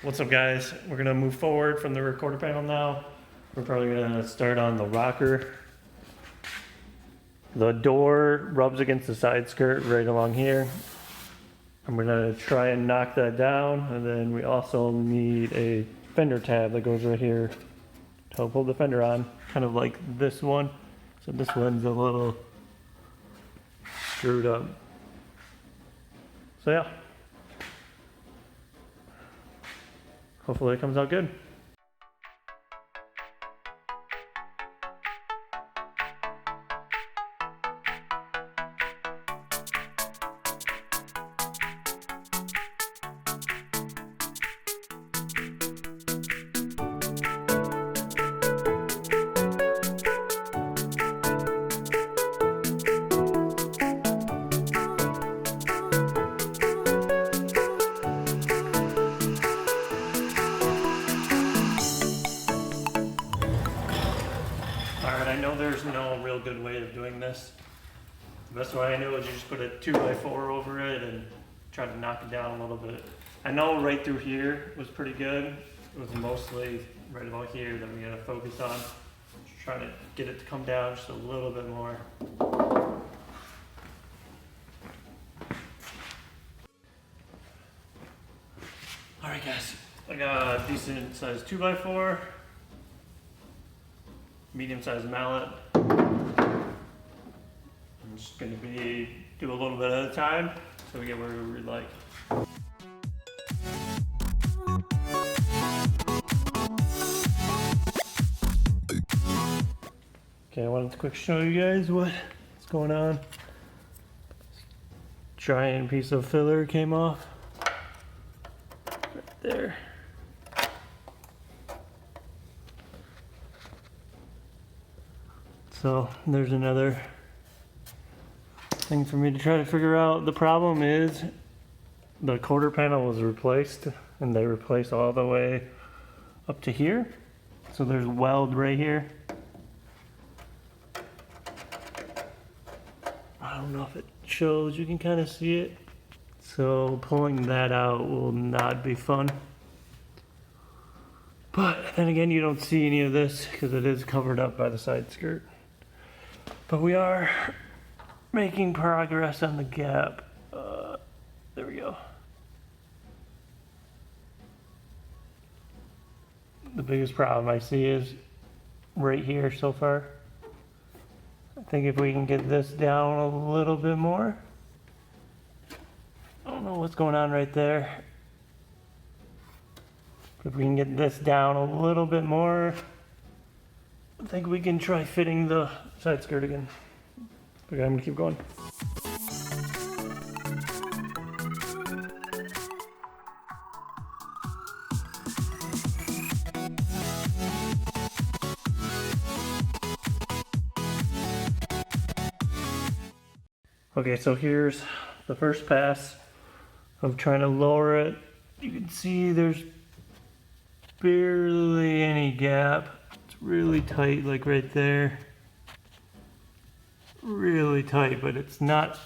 What's up, guys? We're gonna move forward from the recorder panel now. We're probably gonna start on the rocker. The door rubs against the side skirt right along here. I'm gonna try and knock that down, and then we also need a fender tab that goes right here to help hold the fender on, kind of like this one. So this one's a little screwed up. So yeah. Hopefully it comes out good. Alright, I know there's no real good way of doing this. The best way I know is you just put a 2x4 over it and try to knock it down a little bit. I know right through here was pretty good. It was mostly right about here that we gotta focus on. Just trying to get it to come down just a little bit more. Alright guys, I got a decent sized 2x4. Medium-sized mallet. I'm just gonna do a little bit at a time so we get where we like. Okay, I wanted to quick show you guys what's going on. Giant piece of filler came off right there. So there's another thing for me to try to figure out. The problem is the quarter panel was replaced, and they replaced all the way up to here. So there's weld right here. I don't know if it shows, you can kind of see it. So pulling that out will not be fun. But then again, you don't see any of this because it is covered up by the side skirt. But we are making progress on the gap. There we go. The biggest problem I see is right here so far. I think if we can get this down a little bit more. I don't know what's going on right there. If we can get this down a little bit more, I think we can try fitting the side skirt again. Okay, I'm gonna keep going. Okay, so here's the first pass of trying to lower it. You can see there's barely any gap. Really tight, like right there. Really tight, but it's not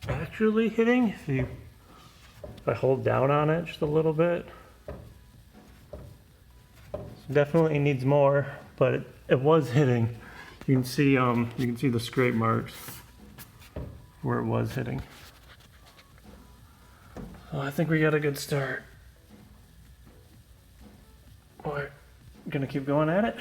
actually hitting. If I hold down on it just a little bit. Definitely needs more, but it was hitting. You can see the scrape marks where it was hitting. So I think we got a good start. We're gonna keep going at it.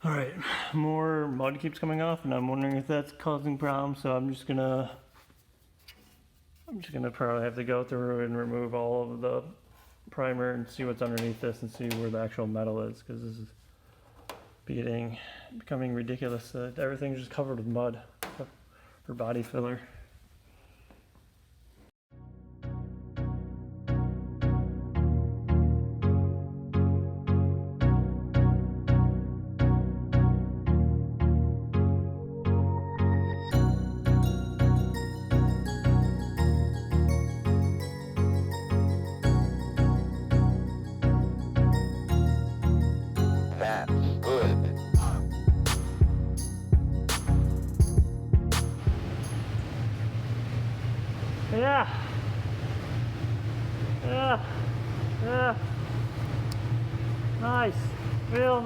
All right, more mud keeps coming off, and I'm wondering if that's causing problems. So I'm just gonna probably have to go through and remove all of the primer and see what's underneath this and see where the actual metal is, because this is becoming ridiculous that everything's just covered with mud or body filler.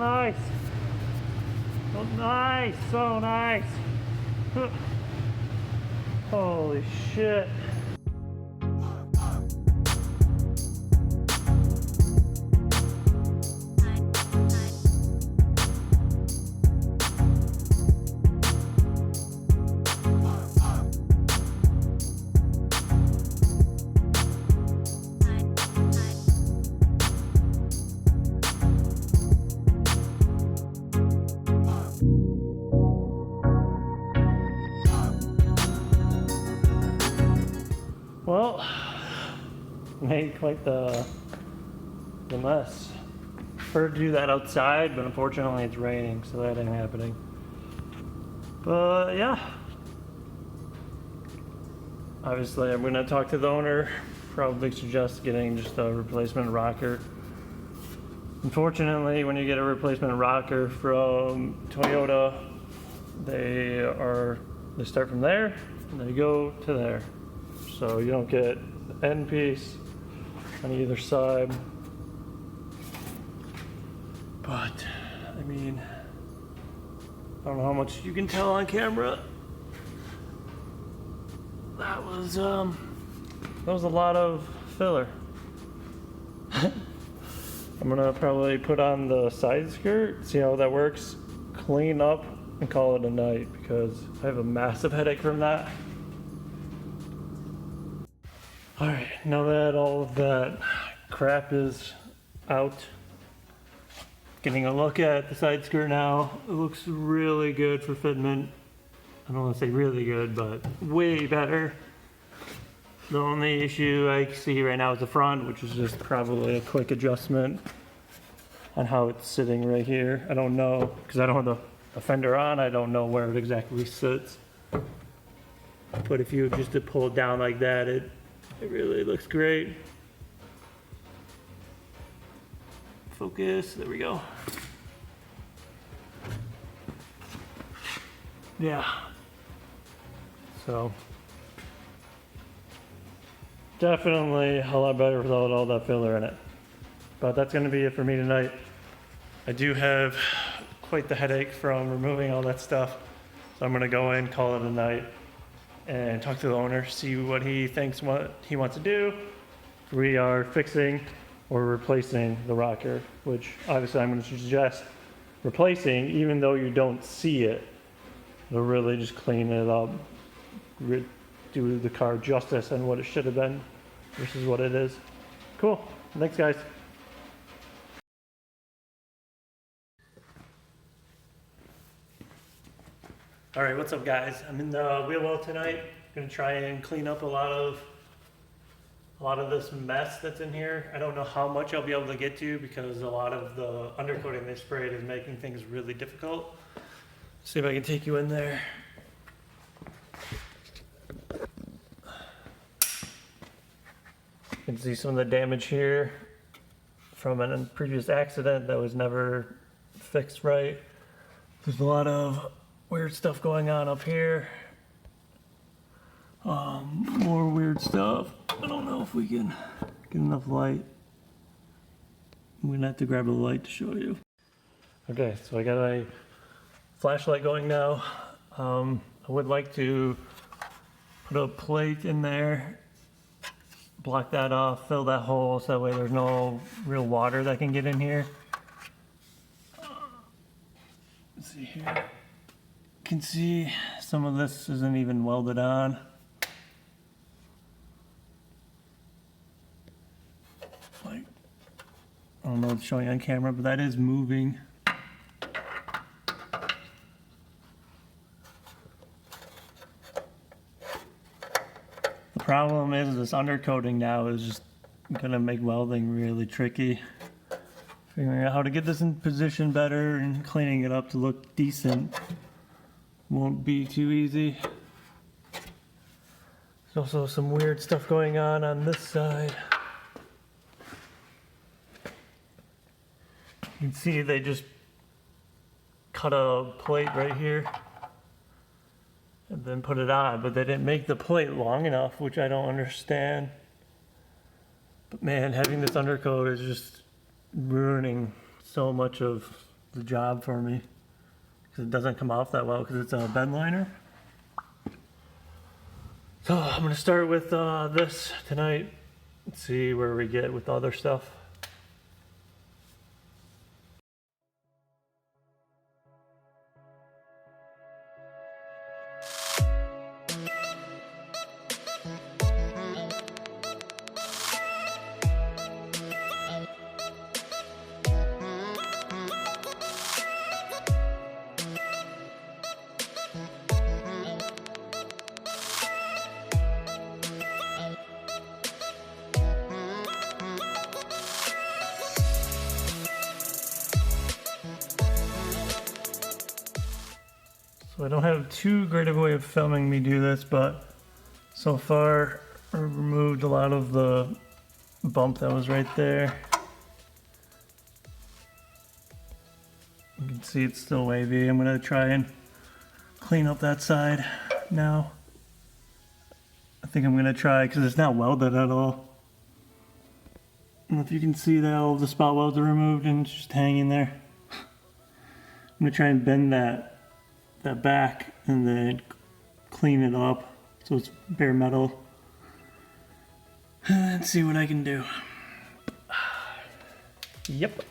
nice. So nice, so nice. Holy shit. Well, made quite the mess. Prefer to do that outside, but unfortunately it's raining, so that ain't happening. But yeah, obviously I'm gonna talk to the owner, probably suggest getting just a replacement rocker. Unfortunately, when you get a replacement rocker from Toyota, they start from there and they go to there. So you don't get the end piece on either side. But I mean, I don't know how much you can tell on camera. That was a lot of filler. I'm gonna probably put on the side skirt, see how that works, clean up, and call it a night because I have a massive headache from that. Alright, now that all of that crap is out, getting a look at the side skirt now. It looks really good for fitment. I don't want to say really good, but way better. The only issue I see right now is the front, which is just probably a quick adjustment on how it's sitting right here. I don't know, because I don't have the fender on, I don't know where it exactly sits. But if you were just to pull it down like that, it really looks great. Focus, there we go. Yeah. So, definitely a lot better without all that filler in it. But that's gonna be it for me tonight. I do have quite the headache from removing all that stuff. So I'm gonna go in, call it a night, and talk to the owner, see what he thinks, what he wants to do. We are fixing or replacing the rocker, which obviously I'm going to suggest replacing, even though you don't see it. It'll really just clean it up, do the car justice and what it should have been versus what it is. Cool. Thanks, guys. All right, what's up, guys? I'm in the wheel well tonight. Gonna try and clean up a lot of this mess that's in here. I don't know how much I'll be able to get to because a lot of the undercoating they sprayed is making things really difficult. See if I can take you in there. You can see some of the damage here from a previous accident that was never fixed right. There's a lot of weird stuff going on up here. More weird stuff. I don't know if we can get enough light. I'm gonna have to grab a light to show you. Okay, so I got a flashlight going now. I would like to put a plate in there, block that off, fill that hole so that way there's no real water that can get in here. Let's see here. You can see some of this isn't even welded on. Like, I don't know if it's showing on camera, but that is moving. The problem is this undercoating now is just gonna make welding really tricky. Figuring out how to get this in position better and cleaning it up to look decent won't be too easy. There's also some weird stuff going on this side. You can see they just cut a plate right here and then put it on, but they didn't make the plate long enough, which I don't understand. But man, having this undercoat is just ruining so much of the job for me because it doesn't come off that well because it's a bed liner. So I'm gonna start with this tonight and see where we get with the other stuff. So I don't have too great of a way of filming me do this, but so far I removed a lot of the bump that was right there. You can see it's still wavy. I'm gonna try and clean up that side now. I think I'm gonna try because it's not welded at all. And if you can see that all the spot welds are removed and it's just hanging there. I'm gonna try and bend that back and then clean it up so it's bare metal and see what I can do. Yep.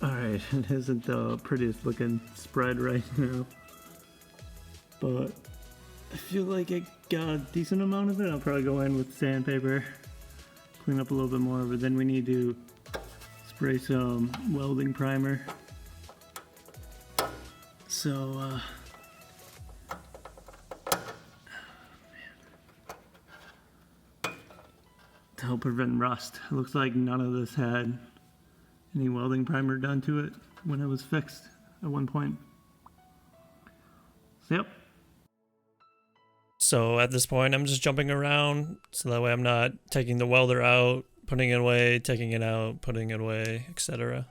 Alright, it isn't the prettiest looking spread right now, but I feel like I got a decent amount of it. I'll probably go in with sandpaper, clean up a little bit more, but then we need to spray some welding primer. So, to help prevent rust. It looks like none of this had any welding primer done to it when it was fixed at one point. So, yep. So at this point, I'm just jumping around so that way I'm not taking the welder out, putting it away, taking it out, putting it away, etc.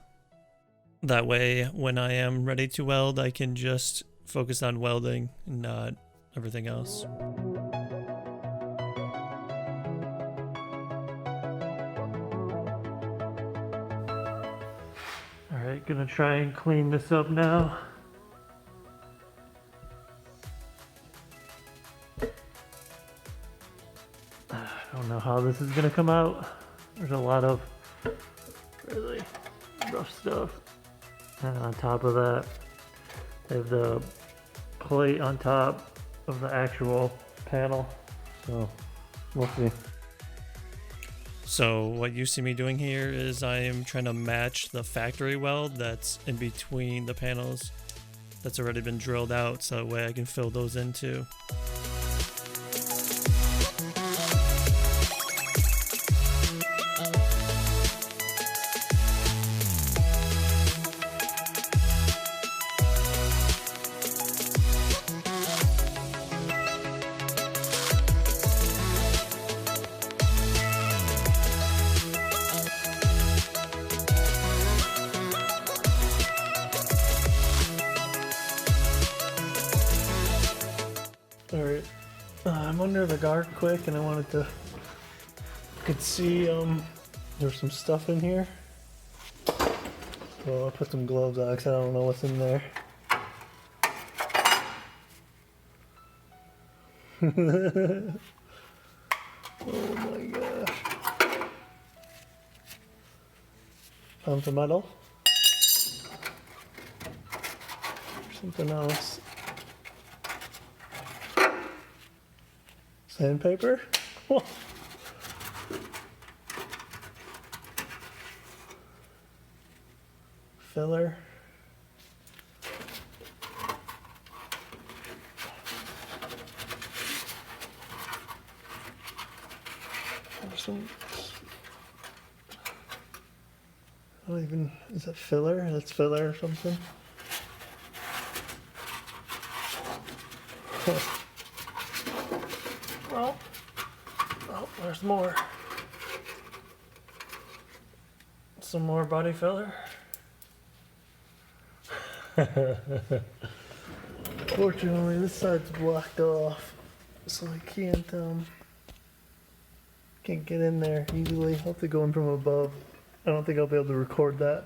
That way, when I am ready to weld, I can just focus on welding and not everything else. Alright, gonna try and clean this up now. I don't know how this is gonna come out. There's a lot of really rough stuff. And on top of that, I have the plate on top of the actual panel. So, we'll see. So what you see me doing here is I am trying to match the factory weld that's in between the panels that's already been drilled out, so that way I can fill those in too. Alright, I'm under the guard quick and I wanted to, could see there's some stuff in here. So I'll put some gloves on because I don't know what's in there. Oh my gosh. Found some metal. Something else. Sandpaper? Whoa. filler. There's some, I don't even, is that filler? That's filler or something? Well, oh, there's more. Some more body filler. Fortunately, this side's blocked off, so I can't get in there easily. I'll have to go in from above. I don't think I'll be able to record that.